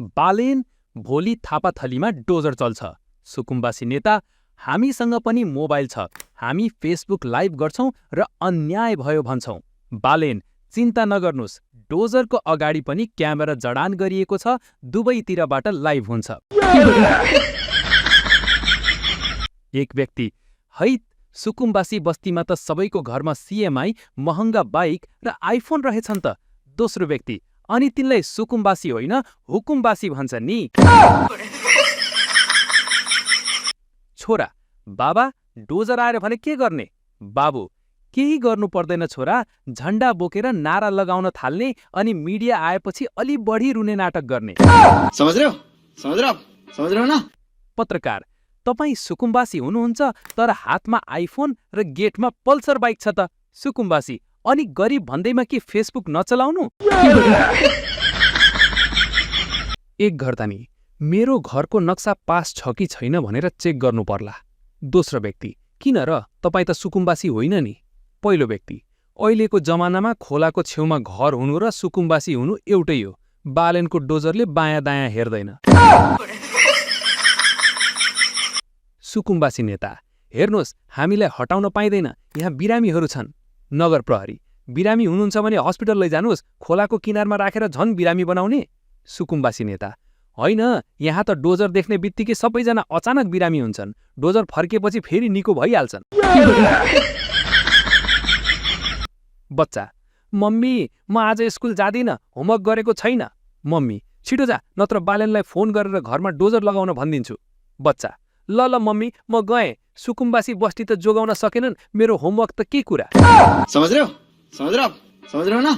बालेन भोलि थापाथलीमा डोजर चल्छ। सुकुम्बासी नेता हामीसँग पनि मोबाइल छ, हामी फेसबुक लाइभ गर्छौं र अन्याय भयो भन्छौं। बालेन चिन्ता नगर्नुस्, डोजरको अगाडि पनि क्यामेरा जडान गरिएको छ, दुवैतिरबाट लाइभ हुन्छ। एक व्यक्ति, है सुकुम्बासी बस्तीमा त सबैको घरमा सिएमआई, महँगा बाइक र आइफोन रहेछन् त। दोस्रो व्यक्ति, अनि तिनलाई सुकुम्बासी होइन हुकुमबासी भन्छ नि। छोरा, बाबा डोजर आएर भने के गर्ने? बाबु, केही गर्नु पर्दैन छोरा, झण्डा बोकेर नारा लगाउन थाल्ने अनि मिडिया आएपछि अलि बढी रुने नाटक गर्ने। समझ रहे हो ना? पत्रकार, तपाईँ सुकुम्बासी हुनुहुन्छ तर हातमा आइफोन र गेटमा पल्सर बाइक छ त। सुकुम्बासी, अनि गरिब भन्दैमा के फेसबुक नचलाउनु? एक घरदानी, मेरो घरको नक्सा पास छ कि छैन भनेर चेक गर्नु पर्ला। दोस्रो व्यक्ति, किन र, तपाईँ त सुकुम्बासी होइन नि। पहिलो व्यक्ति, अहिलेको जमानामा खोलाको छेउमा घर हुनु र सुकुम्बासी हुनु एउटै हो। बालेनको डोजरले बायाँ दायाँ हेर्दैन। सुकुम्बासी नेता, हेर्नुहोस्, हामीलाई हटाउन पाइँदैन, यहाँ बिरामीहरू छन्। नगर प्रहरी, बिरामी हुनुहुन्छ भने हस्पिटल लैजानुहोस्, खोलाको किनारमा राखेर झन् बिरामी बनाउने। सुकुम्बासी नेता, होइन, यहाँ त डोजर देख्ने बित्तिकै सबैजना अचानक बिरामी हुन्छन्, डोजर फर्केपछि फेरि निको भइहाल्छन्। बच्चा, मम्मी म आज स्कुल जादिनँ, होमवर्क गरेको छैन। मम्मी, छिटो जा, नत्र बालेनलाई फोन गरेर घरमा डोजर लगाउन भनिदिन्छु। बच्चा, ल मम्मी म गएँ, सुकुम्बासी बस्ती त जोगाउन सकेनन्, मेरो होमवर्क त के कुरा। समझ रहे हो ना?